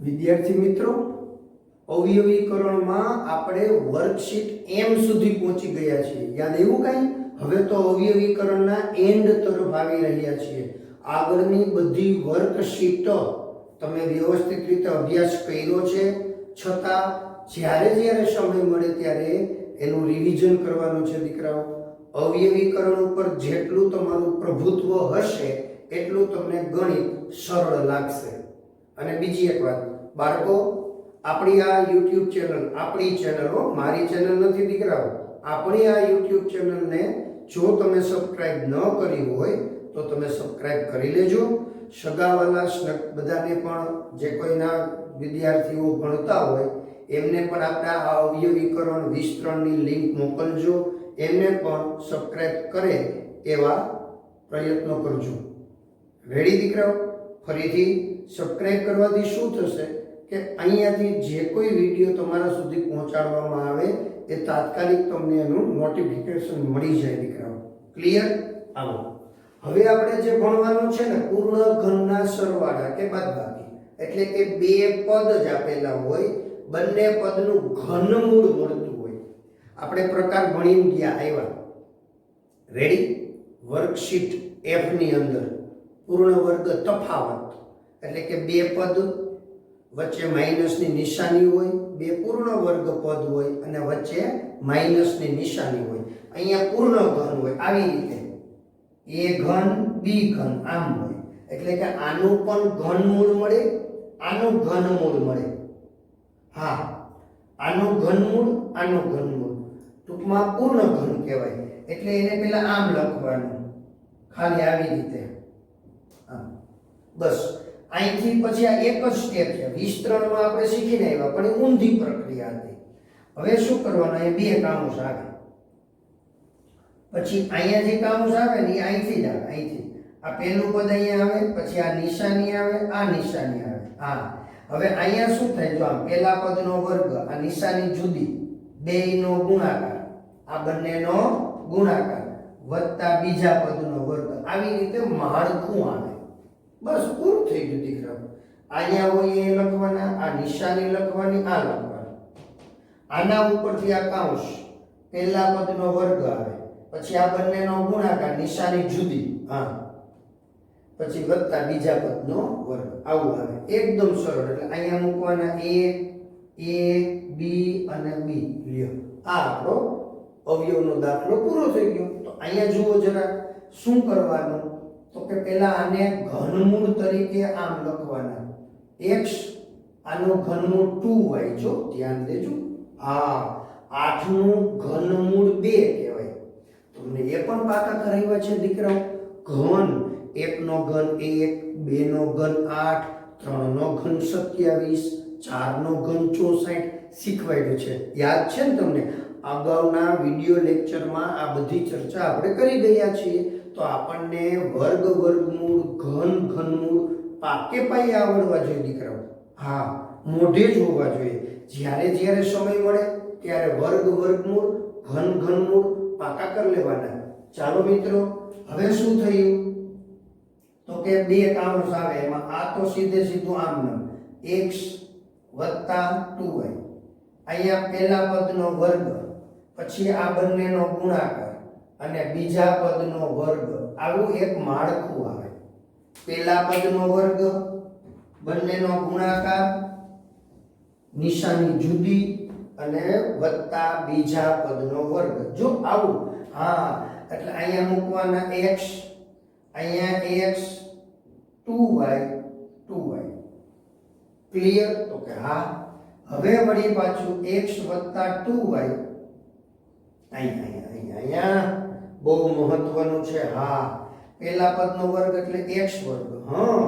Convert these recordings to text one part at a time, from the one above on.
વિદ્યાર્થી મિત્રો, અવયવીકરણમાં આપણે વર્કશીટ એમ સુધી પહોંચી ગયા છીએ. યાદ એવું કાંઈ? હવે તો અવયવીકરણના એન્ડ તરફ આવી રહ્યા છીએ. આગળની બધી વર્કશીટો તમે વ્યવસ્થિત રીતે અભ્યાસ કર્યો છે, છતાં જ્યારે જ્યારે સમય મળે ત્યારે એનું રિવિઝન કરવાનું છે દીકરાઓ. અવયવીકરણ ઉપર જેટલું તમારું પ્રભુત્વ હશે એટલું તમને ગણિત સરળ લાગશે. અને બીજી એક વાત બાળકો, આપણી આ YouTube ચેનલ, આપણી ચેનલ હો, મારી ચેનલ નથી દીકરાઓ, આપણી આ YouTube ચેનલને જો તમે સબસ્ક્રાઇબ ન કરી હોય તો તમે સબસ્ક્રાઇબ કરી લેજો. સગાવાલા બધાને પણ, જે કોઈના વિદ્યાર્થીઓ ભણતા હોય એમને પણ આપણા આ અવયવીકરણ વિસ્તરણની લિંક મોકલજો. એમને પણ સબસ્ક્રાઇબ કરે એવા પ્રયત્નો કરજો. રેડી દીકરાઓ? ફરીથી સબસ્ક્રાઇબ કરવાથી શું થશે કે અહીંયાથી જે કોઈ વિડીયો તમારા સુધી પહોંચાડવામાં આવે એ તાત્કાલિક તમને એનું નોટિફિકેશન મળી જાય દીકરાઓ. ક્લિયર? આવો હવે આપણે જે ભણવાનું છે ને, પૂર્ણ ઘનના સરવાળા કે બાદબાકી, એટલે કે બે પદ જ આપેલા હોય, બંને પદનું ઘનમૂળ મળતું હોય. આપણે પ્રકાર ભણીને ગયા આવ્યા. રેડી? વર્કશીટ F ની અંદર પૂર્ણ વર્ગ તફાવત, એટલે કે બે પદ વચ્ચે માઇનસની નિશાની હોય, બે પૂર્ણ વર્ગ પદ હોય અને વચ્ચે માઇનસની નિશાની હોય. અહીંયા પૂર્ણ ઘન હોય, આવી રીતે A ઘન B ઘન આમ હોય, એટલે કે આનું પણ ઘનમૂળ મળે, આનું ઘનમૂળ મળે. હા, આનું ઘનમૂળ, આનું ઘનમૂળ, ટૂંકમાં પૂર્ણ ઘન કહેવાય. એટલે એને પહેલા આમ લખવાનું, ખાલી આવી રીતે. બસ અહીંથી પછી આ એક જ સ્ટેપ છે. વિસ્તરણમાં આપણે શીખીને આવ્યા, પણ એ ઊંધી પ્રક્રિયા હતી. હવે શું કરવાનું? એ બે કામુસ આવે, પછી અહીંયા જે કામુસ આવે ને એ અહીંથી જ આવે. અહીંથી આ પહેલું પદ અહીંયા આવે, પછી આ નિશાની આવે, આ નિશાની આવે. હા, હવે અહીંયા શું થાય? જો આમ પહેલા પદનો વર્ગ, આ નિશાની જુદી, બેયનો ગુણાકાર, આ બંનેનો ગુણાકાર વત્તા બીજા પદનો વર્ગ, આવી રીતે માળખું આવે. બસ પૂરું થઈ ગયું દીકરાઓ. અહીંયા હોય એ લખવાના, આ નિશાની લખવાની, આ લખવાની. આના ઉપરથી આ કાઉસ, પહેલા પદનો વર્ગ આવે, પછી આ બંનેનો ગુણાકાર, નિશાની જુદી, હા, પછી વત્તા બીજા પદનો વર્ગ, આવું આવે. એકદમ સરળ. એટલે અહીંયા મૂકવાના A B અને B. લ્યો, આ આપણો અવયવનો દાખલો પૂરો થઈ ગયો. તો અહીંયા જુઓ જરા શું કરવાનું, તો કે પહેલા આને ઘનમૂળ તરીકે આમ લખવાના. x આનું ઘનમૂળ 2y, જો ધ્યાન દેજો. હા, 8 નું ઘનમૂળ 2 કહેવાય. તમને એ પણ પાકા કરાવ્યા છે દીકરાઓ. ઘન, 1 નો ઘન 1, 2 નો ઘન 8, 3 નો ઘન 27, 4 નો ઘન 64 શીખવાડ્યું છે. યાદ છે ને તમને? અગાઉના વિડિયો લેક્ચરમાં આ બધી ચર્ચા આપણે કરી ગયા છીએ. તો આપણને વર્ગ, વર્ગમૂળ, ઘન, ઘનમૂળ પાકે પાયે આવડવા જોઈએ દીકરાઓ. હા, મોઢે જ હોવા જોઈએ. જ્યારે જ્યારે સમય મળે ત્યારે વર્ગ, વર્ગમૂળ, ઘન, ઘનમૂળ પાકા કરી લેવાના. ચાલો મિત્રો, હવે શું થયું? તો કે બે કાઉન્સ આવે, એમાં આ તો સીધે સીધું આમ નામ x વત્તા 2y, અહીંયા પહેલા પદનો વર્ગ, પછી આ બંનેનો ગુણાકાર અને બીજા પદનો વર્ગ, આવું એક માળખું આવે. પહેલા પદનો વર્ગ, બંનેનો ગુણાકાર, નિશાની જુદી અને વત્તા બીજા પદનો વર્ગ, જો આવું. હા, એટલે અહીંયા મૂકવાના x, અહીંયા x, 2y, 2y. ક્લિયર? તો કે હા. હવે વળી પાછું x વત્તા 2y, અહીંયા બહુ મહત્વનું છે. હા, પહેલા પદનો વર્ગ એટલે x વર્ગ, હા,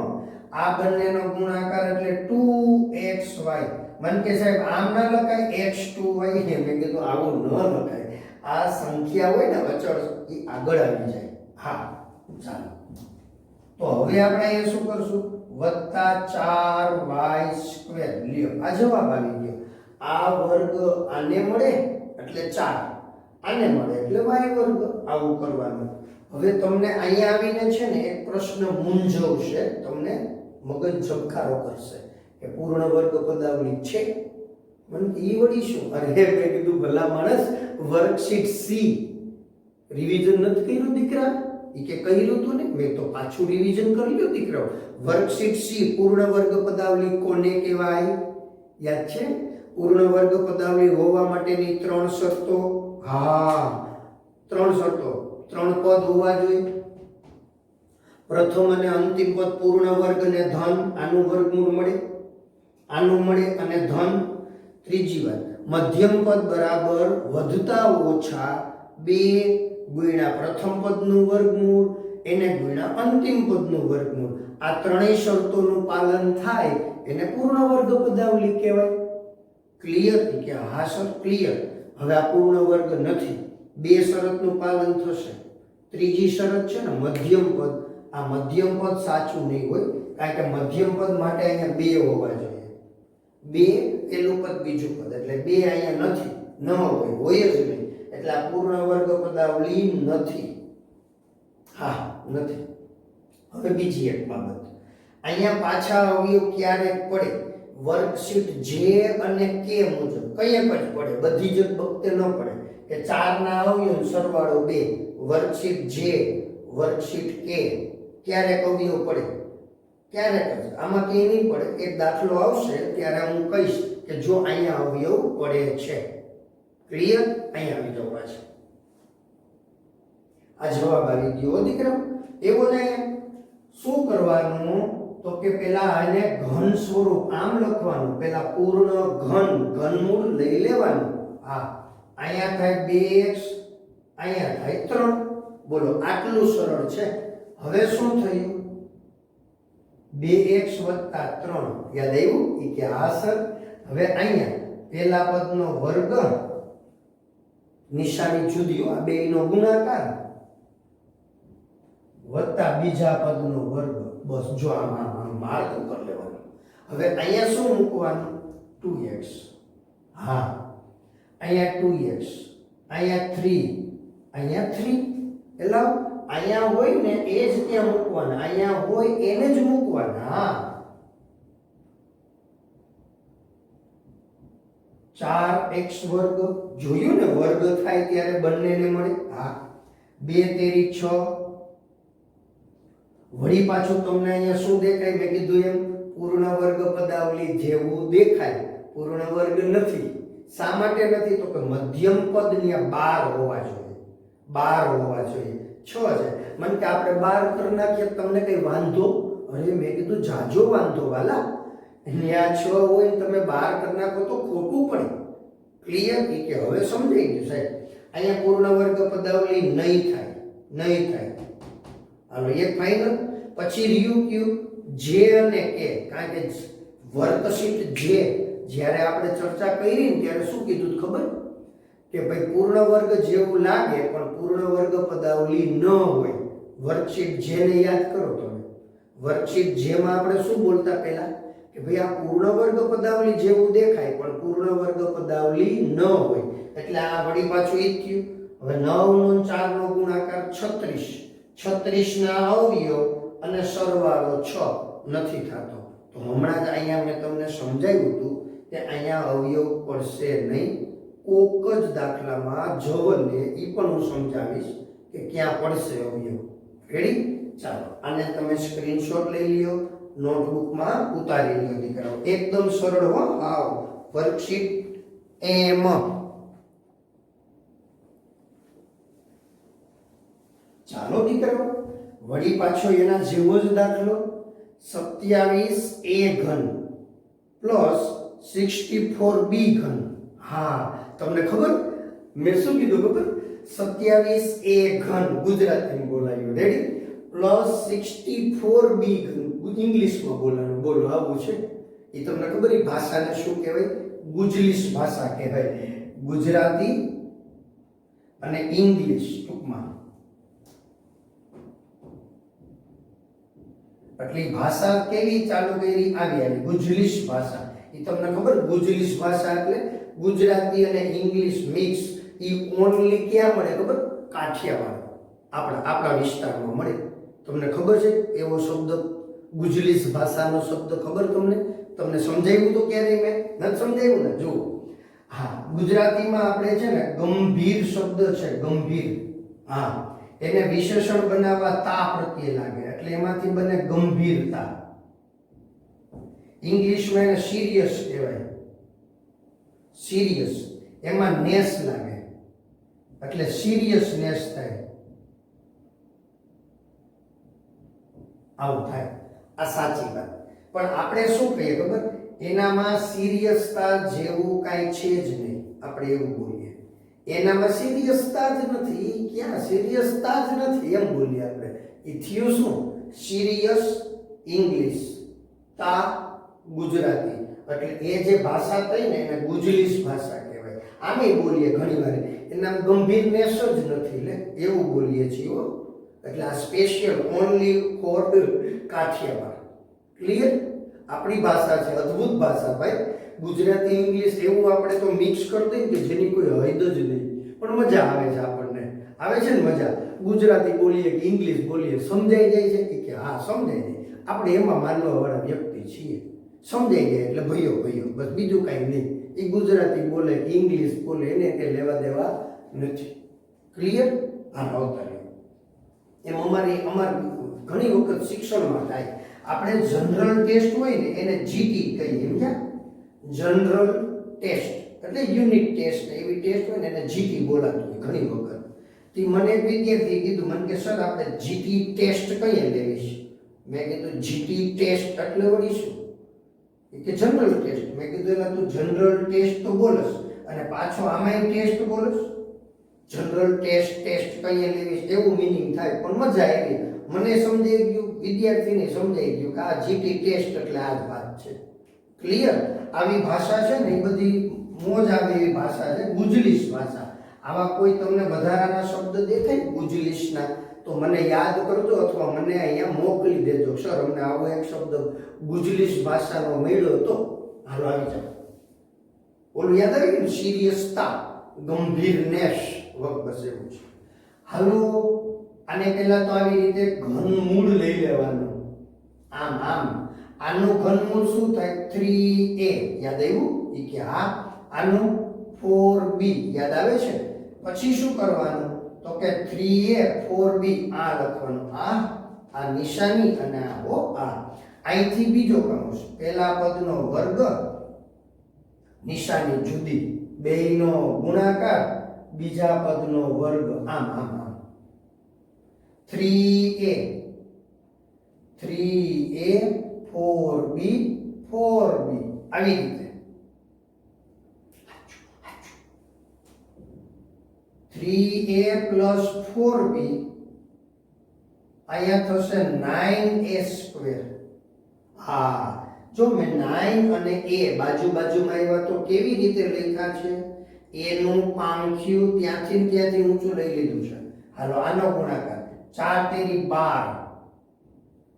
આ બંનેનો ગુણાકાર એટલે 2xy. મન કે સાહેબ આમ ના લખાય, x2y. મેં કીધું આવું ન લખાય. આ સંખ્યા હોય ને અચળ, એ આગળ આવી જાય. હા, ચાલો. તો હવે આપણે અહીંયા શું કરશું? વત્તા 4y². લ્યો, આ જવાબ આવી ગયો. આ વર્ગ આને મળે એટલે 4, આને મળે એટલે y વર્ગ. આવું કરવાનું. હવે તમને અહીંયા આવીને છે ને એક પ્રશ્ન મૂંઝવશે, તમને મગજ ઝબકારો કરશે કે પૂર્ણ વર્ગ પદાવલી છે? મને ઈ વળી શું? અરે મેં કીધું ભલા માણસ, વર્કશીટ સી રિવિઝન નથી કર્યું દીકરા? ઈ કે કર્યું તું ને, મેં તો પાછું રિવિઝન કરી લ્યો દીકરાઓ. વર્કશીટ સી પૂર્ણ વર્ગ પદાવલી કોને કહેવાય? યાદ છે? પૂર્ણ વર્ગ પદાવલી હોવા માટેની 3 શરતો. હા, 3 શરતો. 3 પદ હોવા જોઈએ. પ્રથમ અને અંતિમ પદ પૂર્ણ વર્ગ ને ધન, આનું વર્ગમૂળ મળે, આનું મળે અને ધન. ત્રીજી વાત, મધ્યમ પદ બરાબર વધતા ઓછા 2 ગુણ્યા પ્રથમ પદનું વર્ગમૂળ એને ગુણ્યા અંતિમ પદનું વર્ગમૂળ. આ ત્રણેય શરતોનું પાલન થાય એને પૂર્ણ વર્ગ પદાવલી કહેવાય. ક્લિયર? કે હા સર ક્લિયર. હવે આ પૂર્ણ વર્ગ નથી, 2 શરતનું પાલન થશે. ત્રીજી શરત છે ને મધ્યમ પદ, આ મધ્યમ પદ સાચું નહીં હોય, કારણ કે મધ્યમ પદ માટે અહીંયા 2 હોવા જોઈએ. 2 પેલું પદ બીજું પદ, એટલે 2 અહીંયા નથી, ન હોય જ નહીં. એટલે આ પૂર્ણ વર્ગ પદાવલી નથી. હા નથી. હવે બીજી એક બાબત, અહીંયા પાછા અવયવ ક્યારેક પડે? વર્કશીટ જે અને કે મુજબ કંઈક જ પડે, બધી જ વખતે ન પડે. કે 4 ના અવયવ સરવાળો 2, વર્કશીટ જે વર્કશીટ કે ક્યારેક અવયવ પડે, ક્યારેક જ. આમાં કે નહીં પડે. એક દાખલો આવશે ત્યારે હું કહીશ કે જો અહીંયા અવયવ પડે છે. ક્લિયર? અહીંયા આવી જવા છે. આ જવાબ આવી ગયો દીકરા. એવો ને શું કરવાનું? તો કે પેલા આને ઘન સ્વરૂપ આમ લખવાનું. પેલા પૂર્ણ ઘન, ઘનમૂળ લઈ લેવાનું. હા, અહીંયા થાય 2x, અહીંયા થાય 3. બોલો આટલું સરળ છે. હવે શું થયું? 2x + 3. યાદ આવ્યું? એ કે હા સર. હવે અહીંયા પેલા પદનો વર્ગ, નિશાની જુદી, આ બેયનો ગુણાકાર વત્તા બીજા પદનો વર્ગ. બસ જો આમાં માર્ક કરી લેવાનું. હવે અહીંયા શું મૂકવાનું? 2x. હા, અહીંયા 2x, અહીંયા 3, અહીંયા 3. એટલે અહીંયા હોય ને એ જ ત્યાં મૂકવાના, અહીંયા હોય એને જ મૂકવાના. હા, 4x² જોયું ને, વર્ગ થાય ત્યારે બંનેને મળે. હા, 2 તેરી 6. વળી પાછું તમને અહીંયા શું દેખાય? મેં કીધું એમ પૂર્ણ વર્ગ પદાવલી જેવું દેખાય, પૂર્ણ વર્ગ નથી. શા માટે નથી? તો કે મધ્યમ પદ ને 12 હોવા જોઈએ, 12 હોવા જોઈએ. 6 છે. મને કે આપણે 12 કરી નાખીએ, તમને કઈ વાંધો? અરે મેં કીધું જાજો વાંધો વાલા. ત્યાં 6 હોય ને તમે 12 કરી નાખો તો ખોટું પડે. ક્લિયર? કે હવે સમજાઈ ગયું સાહેબ. અહીંયા પૂર્ણ વર્ગ પદાવલી નહીં થાય, નહીં થાય. હાલો એક ફાઇનલ. પછી રહ્યું કયું? જે અને કે. કારણ કે વર્કશીટ જે જ્યારે આપણે ચર્ચા કરી ને ત્યારે શું કીધું ખબર? કે ભાઈ પૂર્ણ વર્ગ જેવું લાગે પણ પૂર્ણ વર્ગ પદાવલી ન હોય. વર્કશીટ જેને યાદ કરો તમે. વર્કશીટ જેમાં આપણે શું બોલતા પહેલા? કે ભાઈ આ પૂર્ણ વર્ગ પદાવલી જેવું દેખાય પણ પૂર્ણ વર્ગ પદાવલી ન હોય. એટલે આ વળી પાછું એ થયું. હવે 9 નો 4 નો ગુણાકાર 36. 36 ના અવયવ અને સરવાળો 6 નથી થતો. તો હમણાં જ અહીંયા મેં તમને સમજાવ્યું હતું કે અહીંયા અવયવ પડશે નહીં. કોક જ દાખલામાં જવલને એ પણ હું સમજાવીશ કે ક્યાં પડશે અવયવ. રેડી? ચાલો આને તમે સ્ક્રીનશોટ લઈ લ્યો, નોટબુકમાં ઉતારી લ્યો દીકરાઓ. એકદમ સરળ હો. આવ વર્કશીટ એમ. ચાલો દીકરાઓ વળી પાછો એના જેવો જ દાખલો. 27a³ plus 64b³. હા, તમને ખબર મેં શું કીધું ખબર? 27a³ ગુજરાતીમાં બોલાયું. રેડી? પ્લસ 64b³ ઇંગ્લિશમાં બોલાવાનું. બોલો આવું છે. એ તમને ખબર? એ ભાષાને શું કહેવાય? ગુજલીશ ભાષા કહેવાય. ગુજરાતી અને ઇંગ્લિશ ટૂંકમાં. એટલી ભાષા કેવી ચાલુ કરી? આવી ગુજલીશ ભાષા. એ તમને ખબર? ગુજલીશ ભાષા એટલે ગુજરાતી અને ઇંગ્લિશ મિક્સ. એ ઓનલી ક્યાં મળે ખબર? કાઠિયાવાડ, આપણા વિસ્તારમાં મળે. તમને ખબર છે એવો શબ્દ ગુજલીશ ભાષાનો શબ્દ ખબર તમને? તમને સમજાવ્યું તો ક્યારેય મેં નથી સમજાવ્યું ને? જુઓ, હા, ગુજરાતીમાં આપણે છે ને ગંભીર શબ્દ છે, ગંભીર. હા, એને વિશેષણ બનાવવા તા પ્રત્યે લાગે એટલે એમાંથી બને ગંભીરતા. ઇંગ્લિશમાં એને સિરિયસ કહેવાય, સિરિયસ. એમાં નેસ લાગે એટલે સિરિયસનેસ થાય. આવું થાય. આ સાચી વાત. પણ આપણે શું કહીએ ખબર? એનામાં સિરિયસતા જેવું કાંઈ છે જ નહીં. આપણે એવું બોલીએ, એનામાં સિરિયસતા જ નથી. ક્યાં સિરિયસતા જ નથી એમ બોલીએ આપણે. એ થયું શું? સિરિયસ ઇંગ્લિશ, તા ગુજરાતી. એટલે એ જે ભાષા થઈ ને એને ગુજલીશ ભાષા કહેવાય. આમે બોલીએ ઘણી વાર એના ગંભીરનેસ જ નથી લે એવું બોલીએ છીએ. એટલે આ special only for Kathiawad. Clear? આપણી ભાષા છે, અદ્ભુત ભાષા ભાઈ. ગુજરાતી ઇંગ્લિશ એવું આપણે તો મિક્સ કરી દઈએ કે જેની કોઈ હદ જ નહીં. પણ મજા આવે છે આપણને. આવે છે ને મજા? ગુજરાતી બોલીએ કે ઇંગ્લિશ બોલીએ સમજાઈ જાય છે કે હા સમજાઈ જાય. આપણે એમાં માનવાવાળા વ્યક્તિ છીએ. સમજાઈ જાય એટલે ભયો ભયો, બસ બીજું કાંઈ નહીં. એ ગુજરાતી બોલે કે ઇંગ્લિશ બોલે એને કંઈ લેવા દેવા નથી. ક્લિયર? હા, આવતા એમ અમારી ઘણી વખત શિક્ષણમાં થાય. આપણે જનરલ ટેસ્ટ હોય ને એને જીટી કહીએ, સમજ્યા? જનરલ ટેસ્ટ એટલે યુનિટ ટેસ્ટ. એવી ટેસ્ટ હોય ને એને જીટી બોલાતું હોય ઘણી વખત. તે મને એક વિદ્યાર્થીએ કીધું, મને કે સર આપણે જીટી ટેસ્ટ કઈ લેવી છે? મેં કીધું જીટી ટેસ્ટ એટલે વળી શું? કે જનરલ ટેસ્ટ. મેં કીધું એલા તું જનરલ ટેસ્ટ તો બોલસ અને પાછો આમાંય ટેસ્ટ બોલસ. જનરલ ટેસ્ટ કઈ લેવી એવું મિનિંગ થાય. પણ મજા આવી, મને સમજાઈ ગયું, વિદ્યાર્થીને સમજાઈ ગયું કે આ જીટી ટેસ્ટ એટલે આ જ વાત છે. ક્લિયર? આવી ભાષા છે ને એ બધી મોજ આવે એવી ભાષા છે, ગુજલીશ ભાષા. આવા કોઈ તમને વધારાના શબ્દ દેખાય ગુજલીશના તો મને યાદ કરજો અથવા મને અહીંયા મોકલી દેજો. સર અમને આવો એક શબ્દ ગુજલીશ ભાષાનો મળ્યો તો હાલો આવી જાવ. ઓલું યાદ આવી ગયું? સિરિયસતા, ગંભીરનેસ, બસ એવું છે. હાલો, આને પહેલા તો આવી રીતે ઘનમૂળ લઈ લેવાનું. આમ આનું ઘનમૂળ શું થાય? 3a. યાદ આવ્યું? એ કે હા. આનું 4b યાદ આવે છે? પછી શું કરવાનું? તો કે 3a 4b આ લખવાનું. આ નિશાની અને આ અહીંથી બીજો કૌંસ. પહેલા પદનો વર્ગ, નિશાની જુદી, બેયનો ગુણાકાર, બીજા પદનો વર્ગ. આમ 3a 4b 4b આવી રીતે. 3a plus 4b અહીંયા થશે 9a². હા, જો મેં 9 અને a બાજુમાં આવ્યા તો કેવી રીતે લખ્યા છે? a નું પાંખ્યું ત્યાંથી ઊંચું લઈ લીધું છે. હાલો આનો ગુણાકાર 4 તેરી 12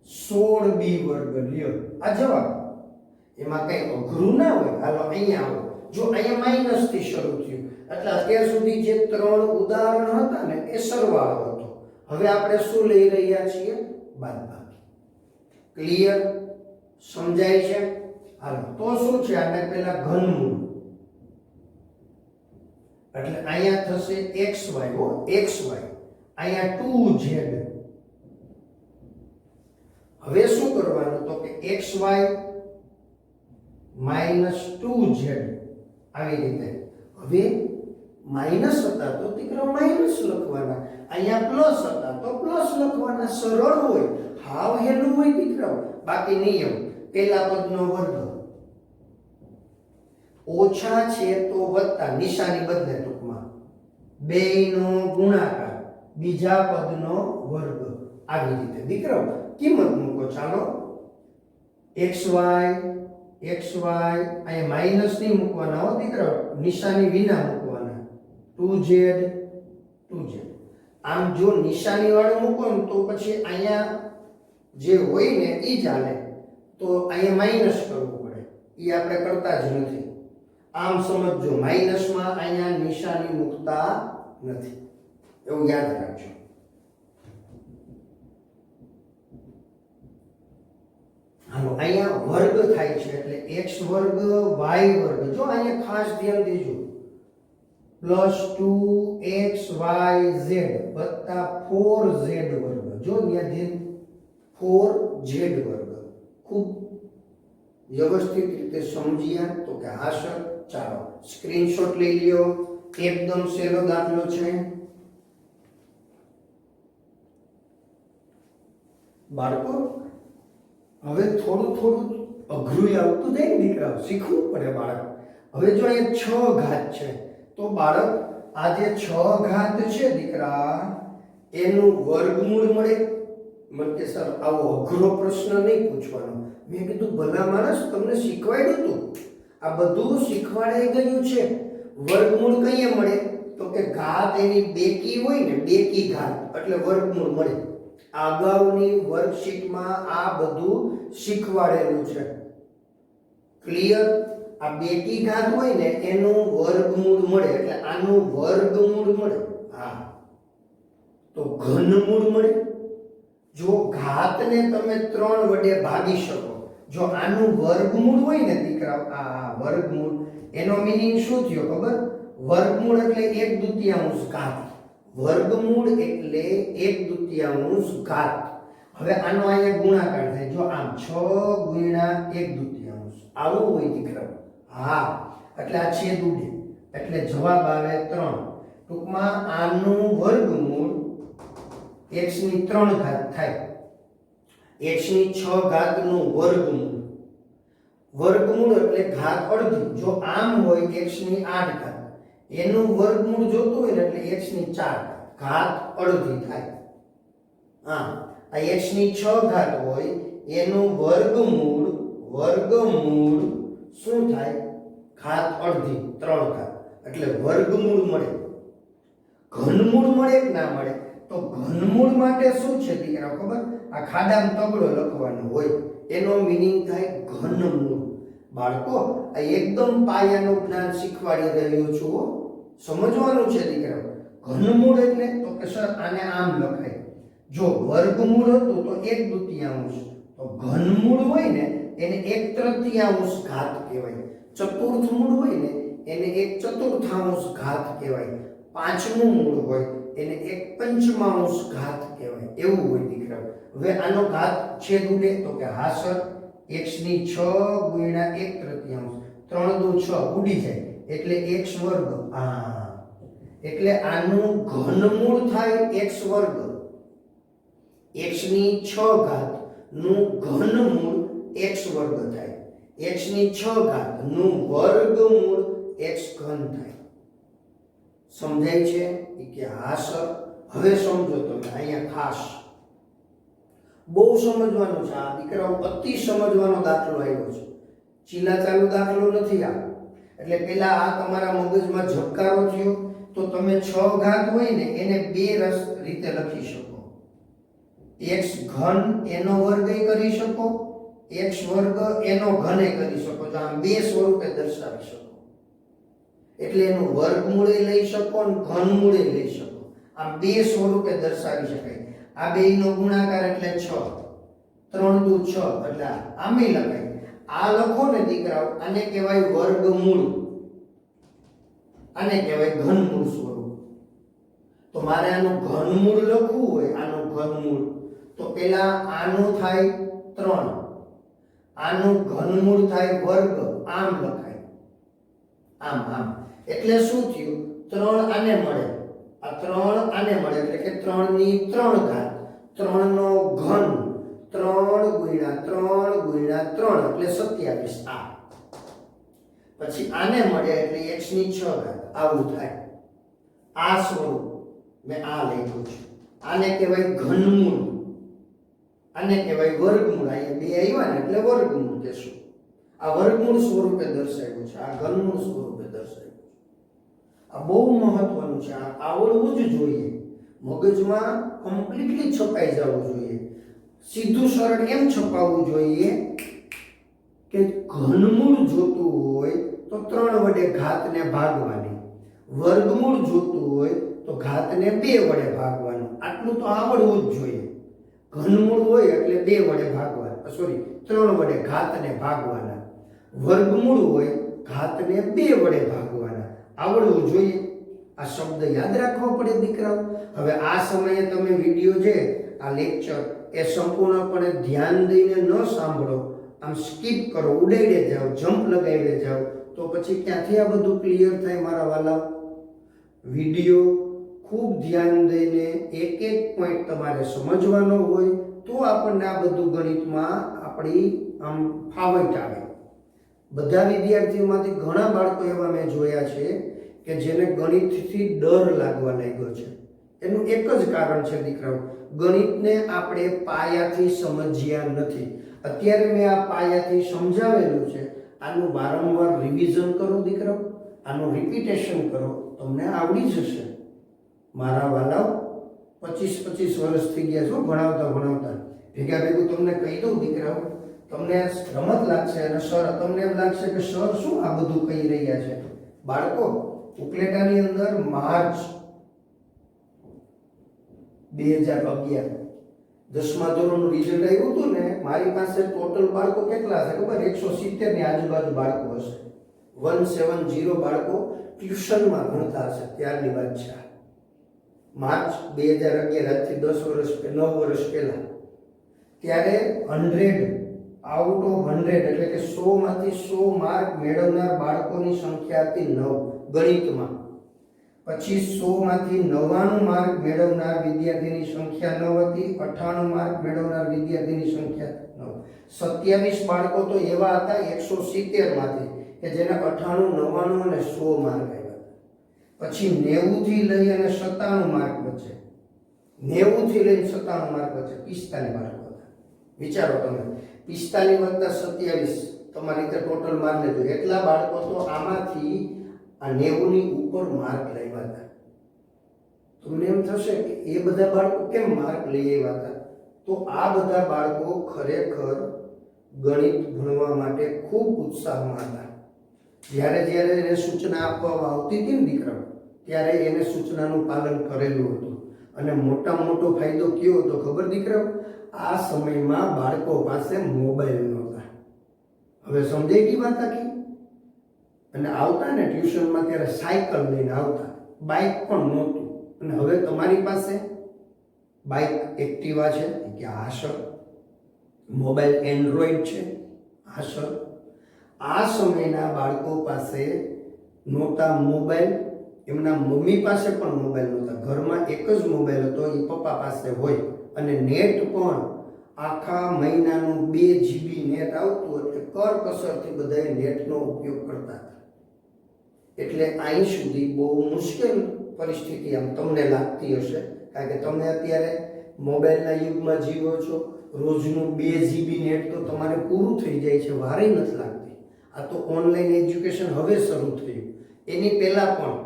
16b વર્ગ લ્યો. આ જવાબ. એમાં કઈ અઘરું ના હોય. હાલો અહીંયા આવો. જો અહીંયા માઈનસ થી શરૂ થયું એટલે અત્યાર સુધી જે 3 ઉદાહરણ હતા ને એ સરવાળો હતો. હવે આપણે શું લઈ રહ્યા છીએ? બાદબાકી. ક્લિયર? સમજાય છે? હાલો તો શું છે? આને પહેલા ઘનમૂળ એટલે અહીંયા થશે xy. xy અહીંયા 2z. હવે શું કરવાનું? તો કે xy -2z આવી રીતે. હવે માઈનસ હતા તો દીકરા માઈનસ લખવાના, અહીંયા પ્લસ હતા તો પ્લસ લખવાના. સરળ હોય, હાવ હેલું હોય દીકરાઓ. બાકી નિયમ પહેલા પદનો વર્ગ, ઓછા છે તો વત્તા, નિશાની બદલે ટૂંકમાં, બેયનો ગુણાકાર, બીજા પદનો વર્ગ. આવી રીતે દીકરાઓ કિંમત મૂકો. ચાલો xy અહીંયા માઈનસ નહીં મૂકવાના હો દીકરાઓ, નિશાની વિના મૂકવાના. 2z. આમ જો નિશાની વાળું મૂકો ને તો પછી અહીંયા જે હોય ને એ ચાલે, તો અહીંયા માઈનસ કરવું પડે. એ આપણે કરતા જ નથી. આમ સમજો, માઈનસમાં અહીંયા નિશાની મૂકતા નથી, એવું યાદ રાખજો. હાલો અહીંયા વર્ગ થાય છે એટલે x વર્ગ y વર્ગ, જો અહીંયા ખાસ ધ્યાન દેજો, પ્લસ 2xyz વત્તા 4z વર્ગ, જો અહીંયા 4z વર્ગ. ખૂબ વ્યવસ્થિત રીતે સમજ્યા તો કે હા સર. ચાલો સ્ક્રીનશોટ લઈ લ્યો, એકદમ સહેલો દાખલો છે. બાળકો હવે થોડું થોડું અઘરું આવતું જાય ને દીકરાઓ, શીખવું પડે બાળક. હવે જો અહીંયા 6 ઘાત છે તો બાળક આ જે 6 ઘાત છે દીકરા એનું વર્ગમૂળ મળે. મને કે સર આવો અઘરો પ્રશ્ન નહીં પૂછવાનો. મેં કીધું ભલા માણસ તમને શીખવાડ્યું હતું, આ બધું શીખવાડાઈ ગયું છે. વર્ગમૂળ કઈએ મળે તો કે ઘાત એની બેકી હોય ને, બેકી ઘાત એટલે વર્ગમૂળ મળે. અગાઉની વર્કશીટમાં આ બધું શીખવાડેલું છે. ક્લિયર? આ બેકી ઘાત હોય ને એનું વર્ગમૂળ મળે એટલે આનું વર્ગમૂળ મળે. હા, તો ઘનમૂળ મળે. જો ઘાતને તમે 3 વડે ભાગી શકો, જો આનું વર્ગમૂળ હોય ને દીકરાઓ, આ વર્ગમૂળ એનો મીનિંગ શું થયો ખબર? વર્ગમૂળ એટલે 1/2 ઘાત. વર્ગમૂળ એટલે 1/2 ઘાત. હવે આનો અહીંયા ગુણાકાર થાય, જો આમ 6 ગુણ્યા 1/2 આવું હોય દીકરાઓ. હા, એટલે આ છેદ ઉડે એટલે જવાબ આવે 3. ટૂંકમાં આનું વર્ગમૂળ x ની 3 ઘાત થાય. x ની 6 ઘાતનું વર્ગમૂળ. વર્ગમૂળ એટલે ઘાત અડધી. જો આમ હોય x ની 8 ઘાત, એનું વર્ગમૂળ જોતું હોય ને એટલે x ની 4 ઘાત અડધી થાય. હા, આ x ની 6 ઘાત હોય એનું વર્ગમૂળ શું થાય? ઘાત અડધી, 3 ઘાત એટલે વર્ગમૂળ મળે. ઘનમૂળ મળે કે ના મળે? તો ઘનમૂળ માટે શું છે દીકરા ખબર? આ ખાડામાં તગડો લખવાનો હોય, એનો મીનિંગ થાય ઘનમૂળ. બાળકો આ એકદમ પાયાનું જ્ઞાન શીખવાડી રહ્યો છું, સમજવાનું છે દીકરા. ઘનમૂળ એટલે તો કે સર આને આમ લખાય. જો વર્ગમૂળ હતું તો 1/2, તો ઘનમૂળ હોય ને એને 1/3 ઘાત કહેવાય. ચતુર્થ મૂળ હોય ને એને 1/4 ઘાત કહેવાય. પાંચમું મૂળ હોય એને 1/5 ઘાત કહેવાય. એવું હોય દીકરા. હવે આનો ઘાત છેદ ઉડે તો કે હા સર, x ની 6 ગુણ્યા 1/3, 3 દુ 6 ઉડી જાય એટલે x વર્ગ. હા, એટલે આનું ઘનમૂળ થાય x વર્ગ. x ની 6 ઘાત નું ઘનમૂળ x વર્ગ થાય. x ની 6 ઘાત નું વર્ગમૂળ x ઘન થાય. સમજાય છે કે હા સર? હવે સમજો તમે, અહીંયા ખાસ બહુ સમજવાનું છે. આ દીકરાઓ અતિ સમજવાનો દાખલો આવ્યો છે, ચીલા ચાલુ દાખલો નથી આ. એટલે પેલા આ તમારા મગજમાં ઝબકારો થયો તો તમે 6 ઘાત હોય ને એને 2 રીતે લખી શકો. x ઘન એનો વર્ગ કરી શકો, x વર્ગ એનો ઘન કરી શકો. તો આમ 2 સ્વરૂપે દર્શાવી શકો. એટલે એનું વર્ગમૂળ લઈ શકો અને ઘનમૂળ લઈ શકો. આમ 2 સ્વરૂપે દર્શાવી શકાય. આ બેયનો ગુણાકાર એટલે 6, 3 દુ 6 એટલે આમે લખાય. આ લખો ને દીકરાઓ, આને કહેવાય વર્ગમૂળ, આને કહેવાય ઘનમૂળ સ્વરૂપ. તો મારે આનું ઘનમૂળ લખવું હોય, આનું ઘનમૂળ, તો પેલા આનું થાય 3, આનું ઘનમૂળ થાય વર્ગ, આમ લખાય. આમ એટલે શું થયું? 3 આને મળે, આ 3 આને મળે એટલે કે 3 ની 3 ઘાત. 3 નો ઘન 3 ગુણ્યા 3 ગુણ્યા 3 એટલે 27. આ પછી આને મળે એટલે x ની 6 ઘાત. આવું થાય. આ સ્વરૂપ મેં આ લખ્યું છે. આને કહેવાય ઘનમૂળ, આને કહેવાય વર્ગમૂળ. અહીંયા 2 આવ્યા ને એટલે વર્ગમૂળ કહેશું. આ વર્ગમૂળ સ્વરૂપે દર્શાવ્યું છે, આ ઘનમૂળ સ્વરૂપે દર્શાવ્યું છે. આ બહુ મહત્વનું છે, આ આવડવું જ જોઈએ. મગજમાં કમ્પ્લીટલી છપાઈ જવું જોઈએ. સીધું સરળ એમ છપાવવું જોઈએ કે ઘનમૂળ જોતું હોય તો 3 વડે ઘાતને ભાગવાની, વર્ગમૂળ જોતું હોય તો ઘાતને 2 વડે ભાગવાનું. આટલું તો આવડવું જ જોઈએ. ઘનમૂળ હોય એટલે 2 વડે ભાગવાના, 3 વડે ઘાતને ભાગવાના. વર્ગમૂળ હોય ઘાતને 2 વડે ભાગવાના આવડવું જોઈએ. આ શબ્દ યાદ રાખવો પડે દીકરાઓ. હવે આ સમયે તમે વિડીયો છે આ લેક્ચર એ સંપૂર્ણપણે ધ્યાન દઈને ન સાંભળો, આમ સ્કીપ કરો, ઉડાડે જાઓ, જમ્પ લગાવીને જાઓ, તો પછી ક્યાંથી આ બધું ક્લિયર થાય મારા વાલા? વિડીયો ખૂબ ધ્યાન દઈને એક એક પોઈન્ટ તમારે સમજવાનો હોય તો આપણને આ બધું ગણિતમાં આપણી આમ ફાવટ આવે. બધા વિદ્યાર્થીઓમાંથી ઘણા બાળકો એવા મેં જોયા છે કે જેને ગણિતથી ડર લાગવા લાગ્યો છે. એનું એક જ કારણ છે દીકરાઓ, ગણિતને આપણે પાયાથી સમજ્યા નથી. અત્યારે મેં આ પાયાથી સમજાવેલું છે, આનું વારંવાર રિવિઝન કરો દીકરાઓ, આનું રિપીટેશન કરો, તમને આવડી જશે. મારા વાલાઓ 25 વર્ષ થઈ ગયા છો ભણાવતા ભણાવતા. ભેગા ભેગું તમને કહી દઉં દીકરાઓ, તમને રમત લાગશે અને સર તમને એમ લાગશે કે સર શું આ બધું કહી રહ્યા છે. બાળકો, ઉપલેટાની અંદર માર્ચ 2011 10મા ધોરણનું રિઝલ્ટ આવ્યું હતું ને, મારી પાસે ટોટલ બાળકો કેટલા છે ખબર? 170 ની આજુબાજુ બાળકો હશે. 170 બાળકો ટ્યુશનમાં ભણતા હશે. ત્યારની વાત છે. માર્ચ 2011, આજથી 10 વર્ષ 9 વર્ષ પહેલા. ત્યારે 100 આઉટ ઓફ 100 એટલે કે 100 માંથી 100 માર્ક મેળવનાર બાળકોની સંખ્યા હતી 9 ગણિતમાં. પછી 100 માંથી 99 માર્ક મેળવનાર વિદ્યાર્થીની સંખ્યા 9 હતી. 98 માર્ક મેળવનાર વિદ્યાર્થીની સંખ્યા 9. 27 બાળકો તો એવા હતા 170 માંથી કે જેને 98, 99 અને 100 માર્ક આવ્યા. પછી 90 થી લઈ અને 97 માર્ક વચ્ચે, 90 થી લઈને 97 માર્ક વચ્ચે 45 બાળકો હતા. વિચારો તમે, 45 વત્તા 27 તમારી રીતે ટોટલ માર્ક લેજો. એટલા બાળકો તો આમાંથી આ 90 ની ઉપર માર્ક લાવ્યા હતા. તમને એમ થશે કે એ બધા બાળકો કેમ માર્ક લઈ આવ્યા હતા? તો આ બધા બાળકો ખરેખર ગણિત ભણવા માટે ખૂબ ઉત્સાહમાં હતા. જ્યારે જ્યારે એને સૂચના આપવામાં આવતી હતી ને દીકરાઓ, ત્યારે એને સૂચનાનું પાલન કરેલું હતું. અને મોટામાં મોટો ફાયદો કયો હતો ખબર દીકરાઓ? આ સમયમાં બાળકો પાસે મોબાઈલ નહોતા. હવે સમજાઈ ગઈ વાત આખી? અને આવતા ને ટ્યુશનમાં ત્યારે સાયકલ લઈને આવતા, બાઇક પણ નહોતું. અને હવે તમારી પાસે બાઇક એક્ટિવા છે કે હા સર, મોબાઈલ એન્ડ્રોઈડ છે હા સર. આ સમયના બાળકો પાસે નહોતા મોબાઈલ, એમના મમ્મી પાસે પણ મોબાઈલ નહોતા. ઘરમાં એક જ મોબાઈલ હતો, એ પપ્પા પાસે હોય. અને નેટ પણ આખા મહિનાનું 2 GB નેટ આવતું, એટલે કરકસરથી બધાએ નેટનો ઉપયોગ કરતા હતા. એટલે અહીં સુધી બહુ મુશ્કેલ પરિસ્થિતિ આમ તમને લાગતી હશે, કારણ કે તમે અત્યારે મોબાઈલના યુગમાં જીવો છો. રોજનું 2 GB નેટ તો તમારે પૂરું થઈ જાય છે, વારે નથી લાગતી. આ તો ઓનલાઈન એજ્યુકેશન હવે શરૂ થયું. એની પહેલાં પણ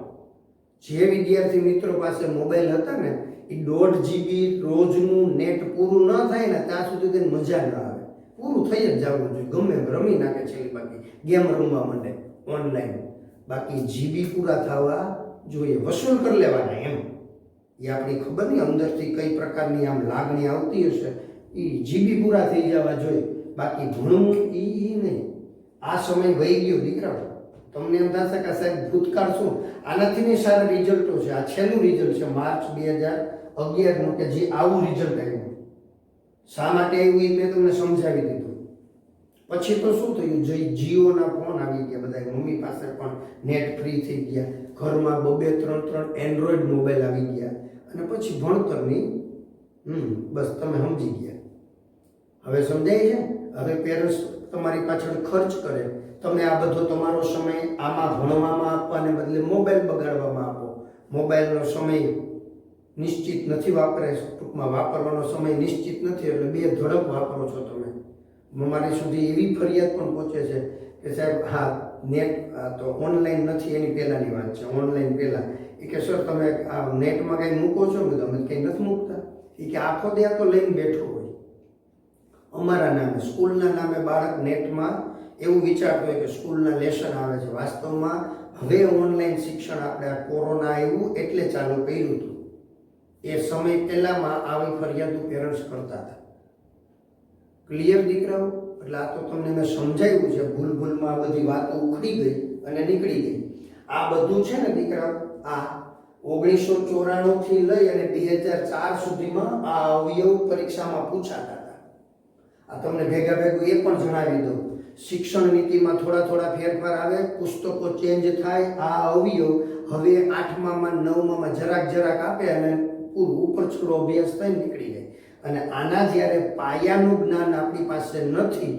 જે વિદ્યાર્થી મિત્રો પાસે મોબાઈલ હતા ને, એ 1.5 GB રોજનું નેટ પૂરું ન થાય ને ત્યાં સુધી તેને મજા ન આવે. પૂરું થઈ જ જવું જોઈએ, ગમે એમ રમી નાખે છેલ્લી બાકી ગેમ રમવા માંડે ઓનલાઈન. બાકી જીબી પૂરા થવા જોઈએ, વસૂલ કરી લેવાના એમ. એ આપણી ખબર નહીં અંદરથી કઈ પ્રકારની આમ લાગણી આવતી હશે, એ જીબી પૂરા થઈ જવા જોઈએ. બાકી ભણવું એ નહીં. આ સમય વહી ગયો દીકરાઓ. તમને એમ થશે કે સાહેબ ભૂતકાળ શું, આનાથી નહીં સારા રિઝલ્ટો છે. આ છેલ્લું રિઝલ્ટ છે માર્ચ 2011નું કે જે આવું રિઝલ્ટ આવ્યું. શા માટે આવ્યું એ મેં તમને સમજાવી દીધું. પછી તો શું થયું, જીઓના ફોન આવી ગયા, બધા મમ્મી પાસે પણ નેટ ફ્રી થઈ ગયા, ઘરમાં 2-3 એન્ડ્રોઈડ મોબાઈલ આવી ગયા. અને પછી ભણતરની બસ તમે સમજી ગયા. હવે સમજાય છે? હવે પેરેન્ટ્સ તમારી પાછળ ખર્ચ કરે, તમે આ બધો તમારો સમય આમાં ભણવામાં આપવાને બદલે મોબાઈલ બગાડવામાં આપો. મોબાઈલનો સમય નિશ્ચિત નથી વાપરે, ટૂંકમાં વાપરવાનો સમય નિશ્ચિત નથી, એટલે 2 ધડક વાપરો છો તમે. મારી સુધી એવી ફરિયાદ પણ પહોંચે છે કે સાહેબ હા નેટ તો ઓનલાઈન નથી, એની પહેલાંની વાત છે, ઓનલાઈન પહેલાં. એ કે સર તમે આ નેટમાં કંઈ મૂકો છો? મેં તમે કંઈ નથી મૂકતા. એ કે આખો દે તો લઈને બેઠો હોય. અમારા નામે, સ્કૂલના નામે બાળક નેટમાં એવું વિચારતું હોય કે સ્કૂલના લેસન આવે છે. વાસ્તવમાં હવે ઓનલાઈન શિક્ષણ આપણે આ કોરોના આવ્યું એટલે ચાલુ કર્યું હતું. એ સમય પહેલાંમાં આવી ફરિયાદો પેરેન્ટ્સ કરતા હતા. ક્લિયર દીકરાઓ? એટલે આ તો તમને મેં સમજાવ્યું છે, ભૂલમાં બધી વાતો ઉખડી ગઈ અને નીકળી ગઈ. આ બધું છે ને દીકરાઓ, આ 1994 થી લઈ અને 2004 સુધીમાં આ અવયવ પરીક્ષામાં પૂછાતા હતા. આ તમને ભેગું એ પણ જણાવી દઉં, શિક્ષણ નીતિમાં થોડા ફેરફાર આવે, પુસ્તકો ચેન્જ થાય. આ અવયવ હવે 8મામાં 9મામાં જરાક આપે અને પૂરું ઉપર છોડો અભ્યાસ થઈને નીકળી જાય. અને આના જ્યારે પાયાનું જ્ઞાન આપણી પાસે નથી,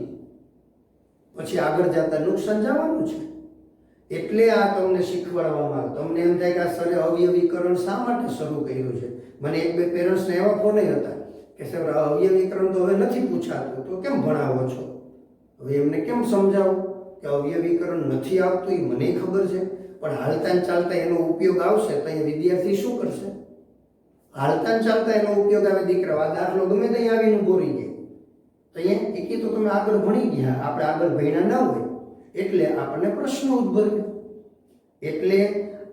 પછી આગળ જતા નુકસાન જવાનું છે. એટલે આ તમને શીખવાડવામાં આવે. તમને એમ થાય કે આ સરે અવયવીકરણ શા માટે શરૂ કર્યું છે? મને 1-2 પેરેન્ટ્સને એવા ફોન હતા કે સર અવયવીકરણ તો હવે નથી પૂછાતું, તો કેમ ભણાવો છો? હવે એમને કેમ સમજાવો કે અવયવીકરણ નથી આવતું? એ મને ખબર છે, પણ હાલતા ચાલતા એનો ઉપયોગ આવશે તો એ વિદ્યાર્થી શું કરશે? હાલતા ચાલતા એનો ઉપયોગ આવે દીકરા. આ દાખલો ગમે ત્યાં આવીને બોરી જાય તો અહીંયા એકી તો તમે આગળ ભણી ગયા, આપણે આગળ ભણ્યા ના હોય એટલે આપણને પ્રશ્ન ઉદ્ભવે. એટલે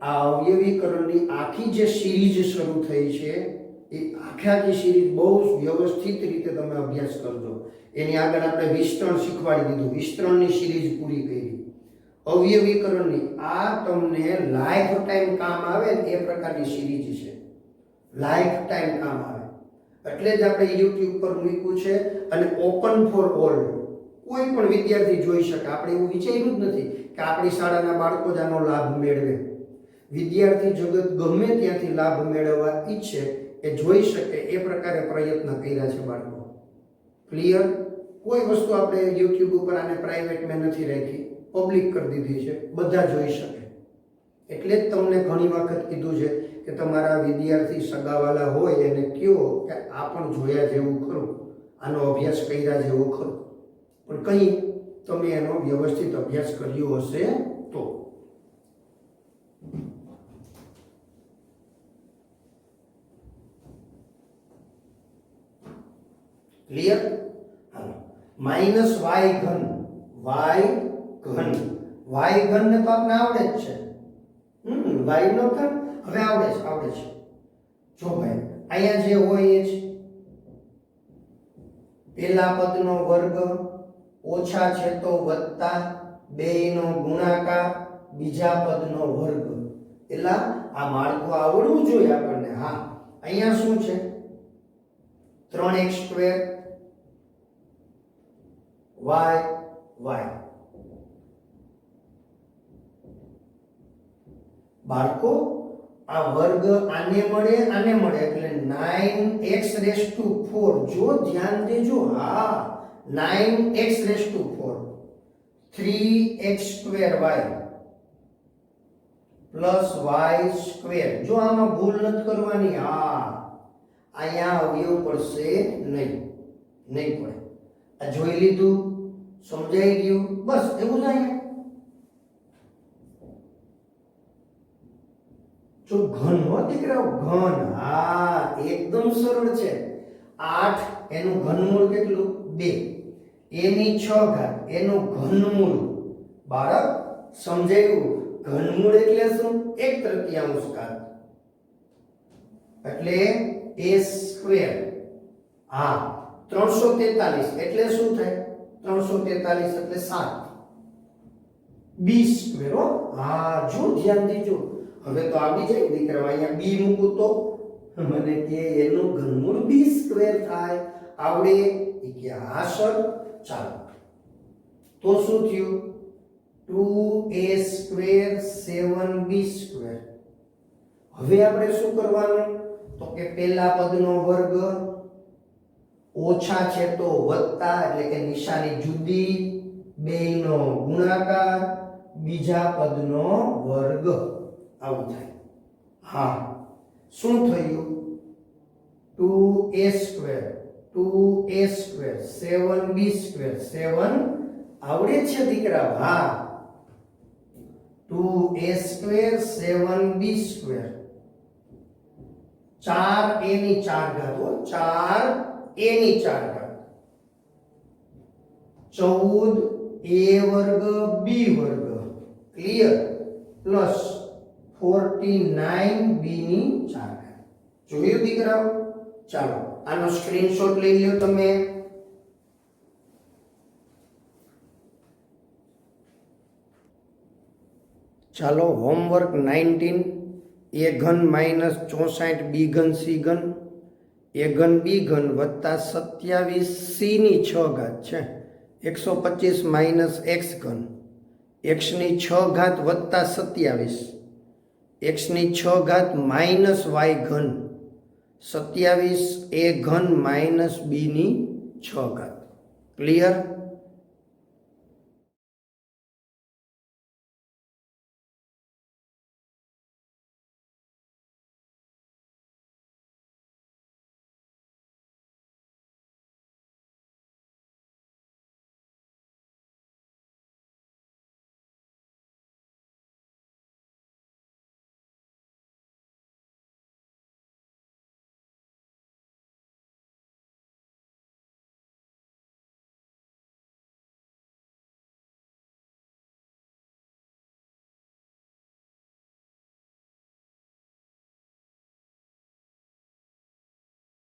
આ અવયવીકરણની આખી જે સિરીઝ શરૂ થઈ છે એ આખી સિરીઝ બહુ વ્યવસ્થિત રીતે તમે અભ્યાસ કરજો. એની આગળ આપણે વિસ્તરણ શીખવાડી દીધું, વિસ્તરણની સિરીઝ પૂરી કરી. અવયવીકરણની આ તમને લાઈફ ટાઈમ કામ આવે એ પ્રકારની સિરીઝ છે, લાઈફ ટાઈમ કામ આવે. એટલે જ આપણે યુટ્યુબ પર મૂક્યું છે અને ઓપન ફોર ઓલ, કોઈ પણ વિદ્યાર્થી જોઈ શકે. આપણે એવું વિચાર્યું જ નથી કે આપણી શાળાના બાળકો જ આનો લાભ મેળવે. વિદ્યાર્થી જગત ગમે ત્યાંથી લાભ મેળવવા ઈચ્છે એ જોઈ શકે એ પ્રકારે પ્રયત્ન કર્યા છે બાળકો. ક્લિયર? કોઈ વસ્તુ આપણે યુટ્યુબ ઉપર આને પ્રાઇવેટ મેં નથી રાખી, પબ્લિક કરી દીધી છે, બધા જોઈ શકે. એટલે જ તમને ઘણી વખત કીધું છે કે તમારા વિદ્યાર્થી સગાવાલા હોય એને કહો કે આ પણ જોયા જેવું ખરું, આનો અભ્યાસ કર્યા જેવો ખરું. પણ કંઈ તમે એનો વ્યવસ્થિત અભ્યાસ કર્યો હશે તો. ક્લિયર? હાલો, માઇનસ વાય ઘન, વાય ઘન ને તો આપણે આવડે જ છે. વાય નો ઘન હવે આવડે છે. જો ભાઈ અહીંયા જે હોય એ જ પેલા પદનો વર્ગ ઓછા છે તો વત્તા બેયનો ગુણાકાર બીજા પદનો વર્ગ. એટલે આ માળખું આવડવું જોઈએ આપણને. હા, અહીંયા શું છે? 3x² y બાળકો આ વર્ગ આને મળે એટલે 9x⁴. જો ધ્યાન દેજો, હા 9x⁴ 3x² y + y². જો આમાં ભૂલ નથી કરવાની. હા, અહીંયા અવયવ પડશે નહીં પડે. આ જોઈ લીધું, સમજાઈ ગયું, બસ એવું જ. અહીંયા જો ઘન હો દીકરાઓ, ઘન. હા, એકદમ સરળ છે. 8 એનું ઘનમૂળ કેટલું? 2. એની 6 ઘાત એનું ઘનમૂળ. બાળક સમજાયું? ઘનમૂળ એટલે શું? 1/3 ઘાત એટલે a². હા, 343 એટલે શું થાય? 343 એટલે 7 b². હા, જો ધ્યાન દેજો. હવે તો આવી જાય દીકરા. અહીંયા b મૂકું તો મને કે એનું ઘનમૂળ b² થાય. આવડે? કે હા સર. ચાલો, તો શું થયું? 2a² 7b². હવે આપણે શું કરવાનું? તો કે પેલા પદનો વર્ગ ઓછા છે તો વત્તા, એટલે કે નિશાની જુદી, બેયનો ગુણાકાર બીજા પદનો વર્ગ. આવું થાય. હા, શું થયું? 2a² 7b². 7 આવડે છે દીકરા? હા, 2a² 7b². 4a⁴ 4a⁴ 14a² b². Clear? Plus 49b⁴. જોયું દીકરાઓ? ચાલો, આનો સ્ક્રીનશોટ લઈ લ્યો તમે. ચાલો હોમવર્ક 19 એ ઘન માઇનસ 64 બી ઘન સી ઘન એ ઘન બી ઘન વત્તા 27 સી ની 6 ઘાત છે 125 માઇનસ એક્સ ઘન એક્સ ની 6 ઘાત વત્તા 27 એક્સ ની 6 ઘાત માઇનસ વાય ઘન 27 એ ઘન માઇનસ બી ની 6 ઘાત. ક્લિયર?